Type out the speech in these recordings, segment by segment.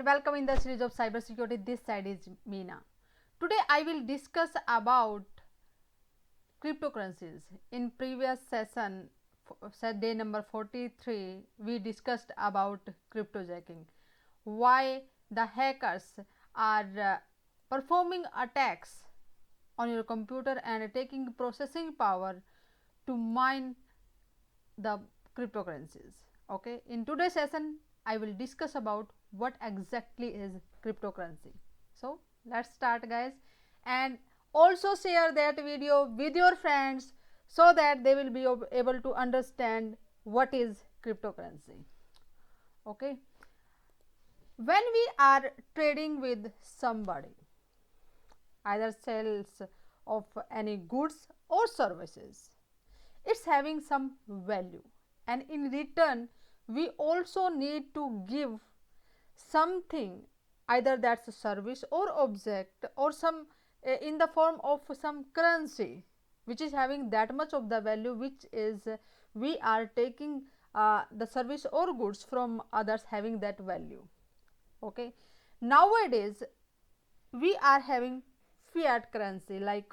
and welcome in the series of cybersecurity. This side is Meena. Today I will discuss about cryptocurrencies. In previous session, day number 43, we discussed about cryptojacking. Why the hackers are performing attacks on your computer and taking processing power to mine the cryptocurrencies. Okay, in today's session I will discuss about what exactly is cryptocurrency. So let's start, guys, and also share that video with your friends so that they will be able to understand what is cryptocurrency. Okay, when we are trading with somebody, either sales of any goods or services, it's having some value, and in return we also need to give something, either that's a service or object or some in the form of some currency which is having that much of the value, which is we are taking the service or goods from others having that value. Okay, nowadays we are having fiat currency like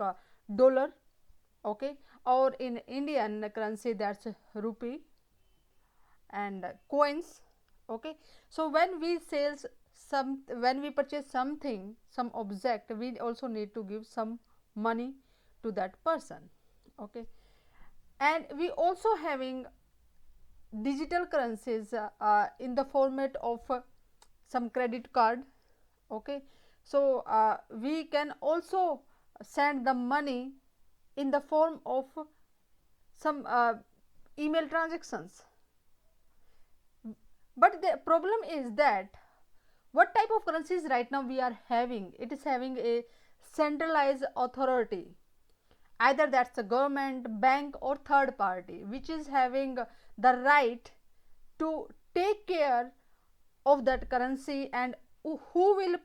dollar, okay, or in Indian currency that's rupee, and coins. Okay, so when we sales when we purchase something, some object, we also need to give some money to that person. Okay, and we also having digital currencies in the format of some credit card. Okay, so we can also send the money in the form of some email transactions. But the problem is that what type of currencies right now we are having, it is having a centralized authority, either that's a government, bank or third party, which is having the right to take care of that currency, and who will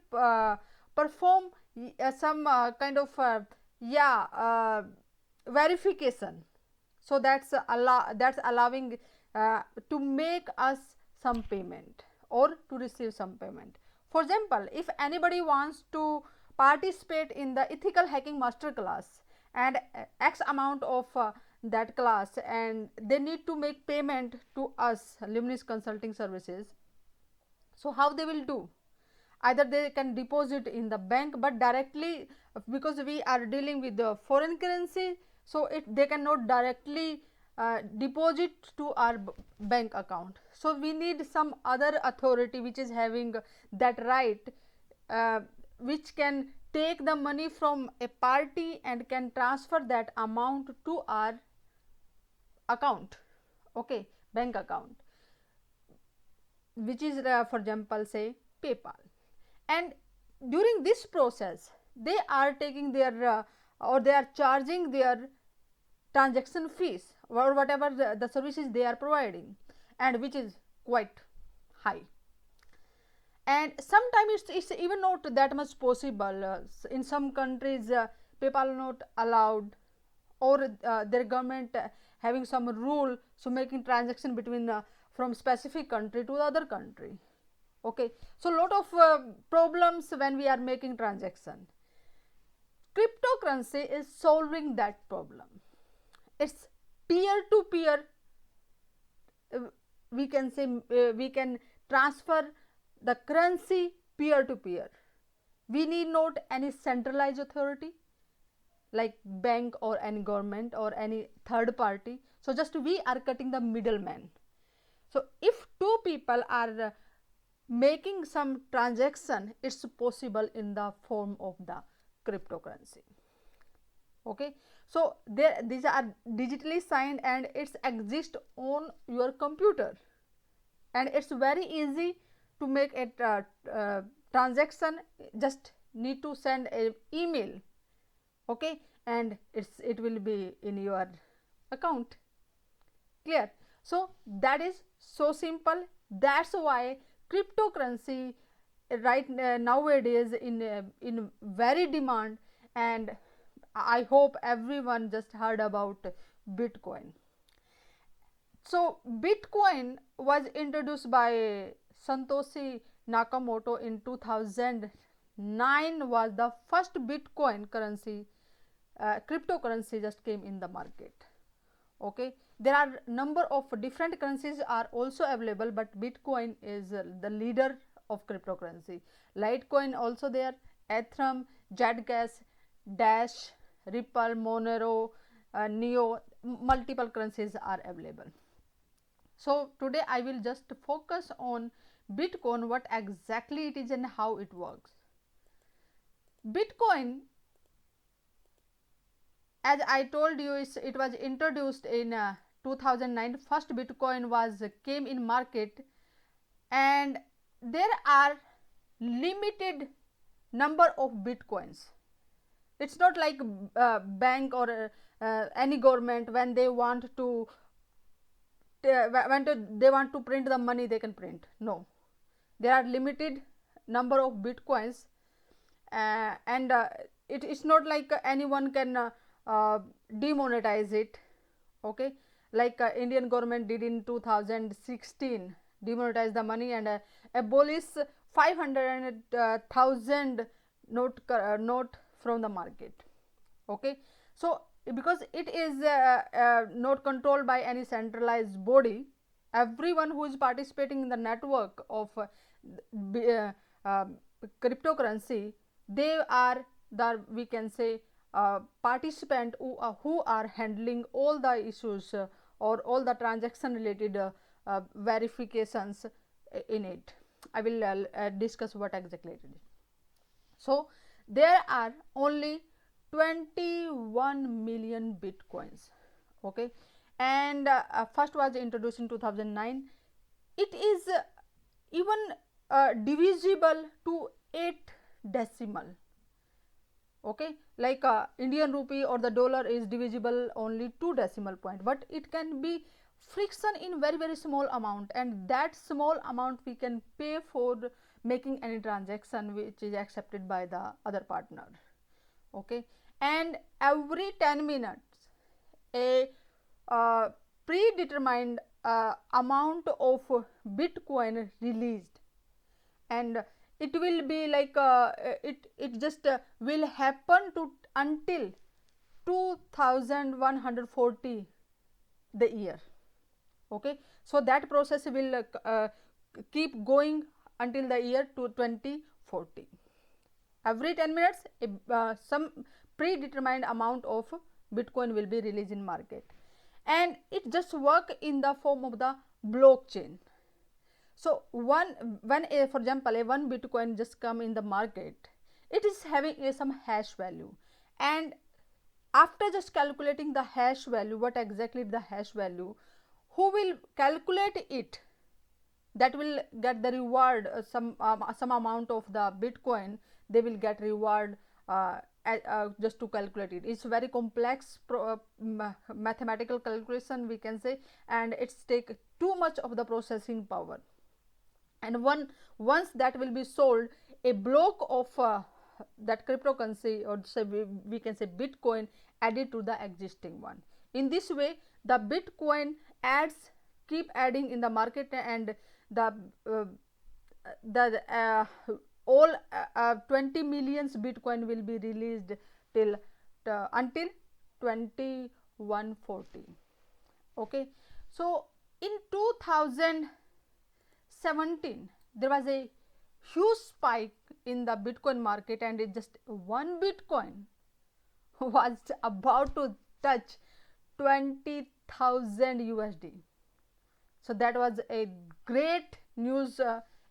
perform some kind of verification. So that's allowing to make us some payment or to receive some payment. For example, if anybody wants to participate in the ethical hacking master class and X amount of that class, and they need to make payment to us, Luminous Consulting Services, so how they will do? Either they can deposit in the bank, but directly, because we are dealing with the foreign currency, so they cannot directly deposit to our bank account. So we need some other authority which is having that right, which can take the money from a party and can transfer that amount to our account. Okay, bank account, which is for example say PayPal. And during this process they are taking their or they are charging their transaction fees or whatever the services they are providing, and which is quite high. And sometimes it's even not that much possible. In some countries PayPal not allowed, or their government having some rule, so making transaction between from specific country to the other country. Okay, so lot of problems when we are making transaction. Cryptocurrency is solving that problem. It's peer to peer, we can say we can transfer the currency peer to peer. We need not any centralized authority like bank or any government or any third party. So just we are cutting the middleman. So if two people are making some transaction, it's possible in the form of the cryptocurrency. Okay, so these are digitally signed and it's exist on your computer, and it's very easy to make a transaction. Just need to send an email, okay, and it will be in your account. Clear? So that is so simple. That's why cryptocurrency right nowadays in very demand, and I hope everyone just heard about Bitcoin. So Bitcoin was introduced by Satoshi Nakamoto in 2009 was the first Bitcoin currency, cryptocurrency just came in the market. Okay, there are number of different currencies are also available, but Bitcoin is the leader of cryptocurrency. Litecoin also there, Ethereum, Zcash, Dash, Ripple, Monero, Neo, multiple currencies are available. So today I will just focus on Bitcoin, what exactly it is and how it works. Bitcoin, as I told you, it was introduced in 2009. First Bitcoin was came in market, and there are limited number of Bitcoins. It's not like bank or any government, when they want to they want to print the money, they can print. No, there are limited number of Bitcoins, and it is not like anyone can demonetize it. Okay, like Indian government did in 2016, demonetize the money and abolish 500,000 note from the market. Okay, so because it is not controlled by any centralized body, everyone who is participating in the network of cryptocurrency, they are the, we can say, participant who are handling all the issues or all the transaction related verifications in it. I will discuss what exactly it is. So there are only 21 million Bitcoins. Okay, and first was introduced in 2009. It is even divisible to 8 decimal. Okay, like Indian rupee or the dollar is divisible only 2 decimal point, but it can be friction in very small amount, and that small amount we can pay for making any transaction which is accepted by the other partner. Okay, and every 10 minutes a predetermined amount of Bitcoin released, and it will be like it just will happen to until 2140 the year. Okay, so that process will keep going until the year 2040. Every 10 minutes some predetermined amount of Bitcoin will be released in market, and it just work in the form of the blockchain. So when for example a 1 Bitcoin just come in the market, it is having some hash value, and after just calculating the hash value, what exactly the hash value, who will calculate it, that will get the reward, some amount of the Bitcoin, they will get reward just to calculate it. It's very complex mathematical calculation, we can say, and it's take too much of the processing power. And once that will be sold, a block of that cryptocurrency, or say we can say Bitcoin, added to the existing one. In this way the Bitcoin keep adding in the market, and the all 20 millions Bitcoin will be released till until 2140. Okay, so in 2017 there was a huge spike in the Bitcoin market, and it just 1 Bitcoin was about to touch 20,000 USD. So that was a great news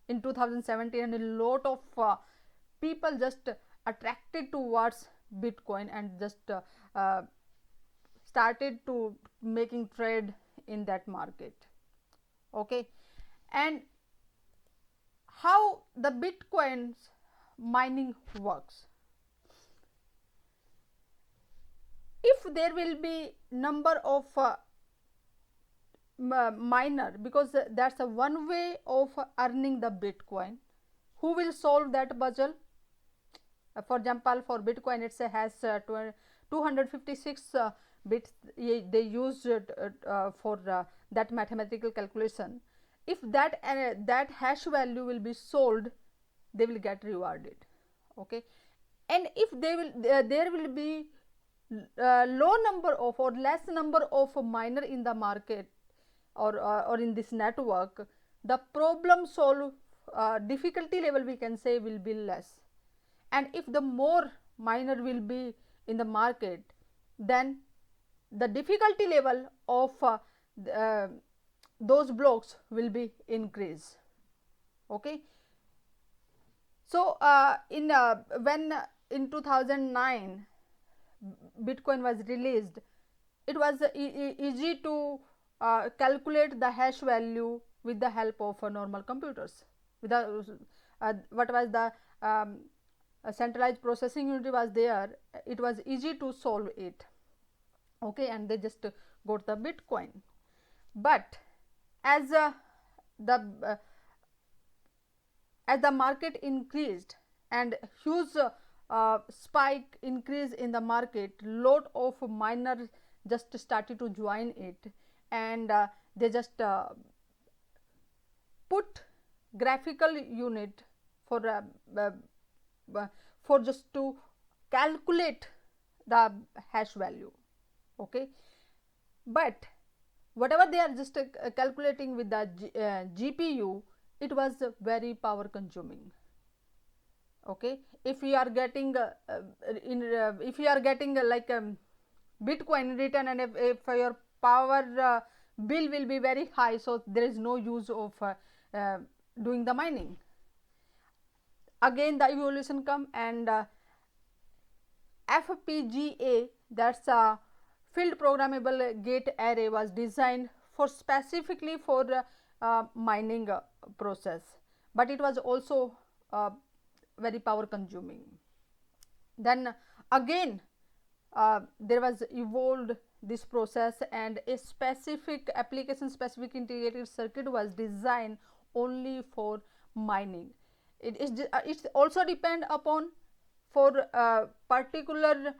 in 2017, and a lot of people just attracted towards Bitcoin and just started to making trade in that market. Okay, and how the Bitcoin's mining works. If there will be number of miner, because that's a one way of earning the Bitcoin, who will solve that puzzle? For example, for Bitcoin it has 256 bits they use for that mathematical calculation. if that hash value will be sold, they will get rewarded. Okay, and if they will there will be low number of or less number of miner in the market or in this network, the problem solve difficulty level we can say will be less. And if the more miner will be in the market, then the difficulty level of uh, those blocks will be increased. Okay. So when in 2009 Bitcoin was released, it was easy to calculate the hash value with the help of normal computers. What was the centralized processing unit was there, it was easy to solve it. Okay, and they just got the Bitcoin. But as the uh, as the market increased and huge spike increase in the market, lot of miners just started to join it, and they just put graphical unit for just to calculate the hash value. Okay, but whatever they are just calculating with the GPU, it was very power consuming. Okay, if you are getting if you are getting like Bitcoin return, and if your power bill will be very high, so there is no use of doing the mining. Again the evolution come, and FPGA, that's a field programmable gate array, was designed for specifically for mining process, but it was also very power consuming. Then again there was evolved this process, and a specific application specific integrated circuit was designed only for mining. It is it's also depend upon for particular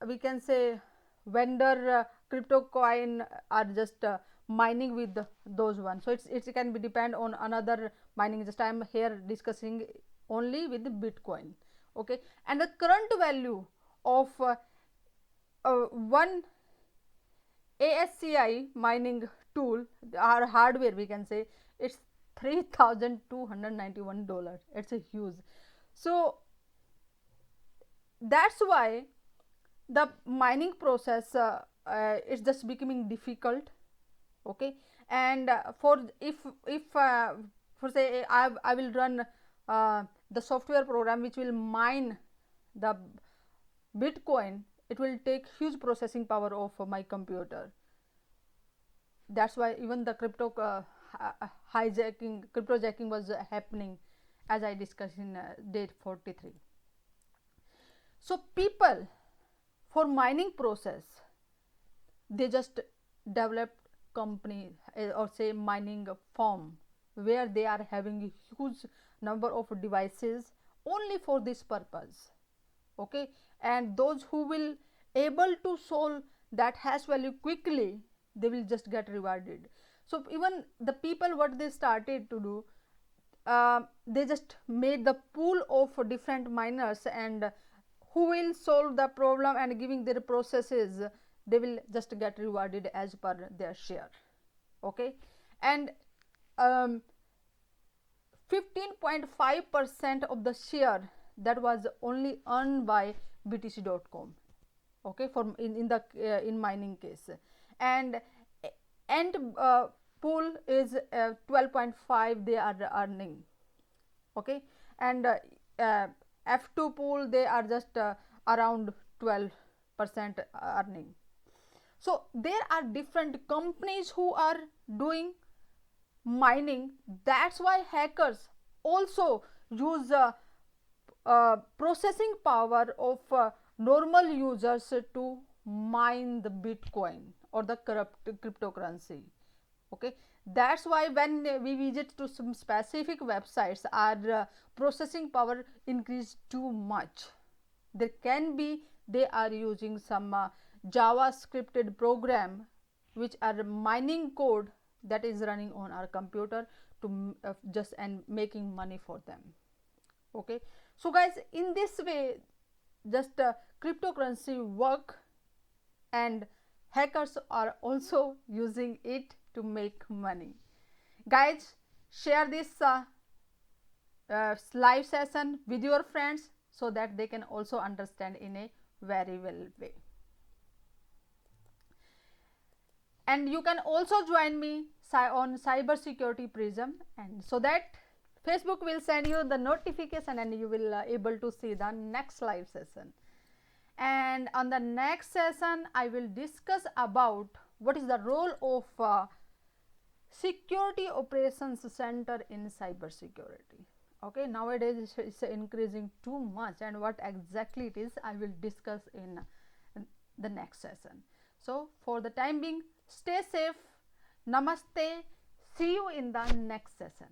we can say vendor crypto coin are just mining with those ones. So it can be depend on another mining, just I am here discussing only with the Bitcoin. Okay, and the current value of one ASCII mining tool or hardware, we can say it's $3,291. It's a huge. So that's why the mining process is just becoming difficult. Okay, and for if for say I will run the software program which will mine the Bitcoin, it will take huge processing power of my computer. That's why even the crypto cryptojacking was happening, as I discussed in date 43. So people for mining process, they just developed company or say mining firm where they are having a huge number of devices only for this purpose. Okay, and those who will able to solve that hash value quickly, they will just get rewarded. So even the people, what they started to do, they just made the pool of different miners, and who will solve the problem and giving their processes, they will just get rewarded as per their share. Okay, and 15.5% of the share that was only earned by btc.com. Okay, for in the in mining case, and pool is 12.5 they are earning. Okay, and F2 pool they are just around 12% earning. So there are different companies who are doing mining. That's why hackers also use processing power of normal users to mine the Bitcoin or the corrupt cryptocurrency. Okay, that's why when we visit to some specific websites, our processing power increased too much. There can be they are using some JavaScripted program which are mining code that is running on our computer to just and making money for them. Okay, so guys, in this way just cryptocurrency work, and hackers are also using it to make money. Guys, share this live session with your friends so that they can also understand in a very well way. And you can also join me on Cybersecurity PRISM, and so that Facebook will send you the notification and you will able to see the next live session. And on the next session I will discuss about what is the role of security operations center in cybersecurity. Okay, nowadays it's increasing too much, and what exactly it is I will discuss in the next session. So for the time being, stay safe. Namaste. See you in the next session.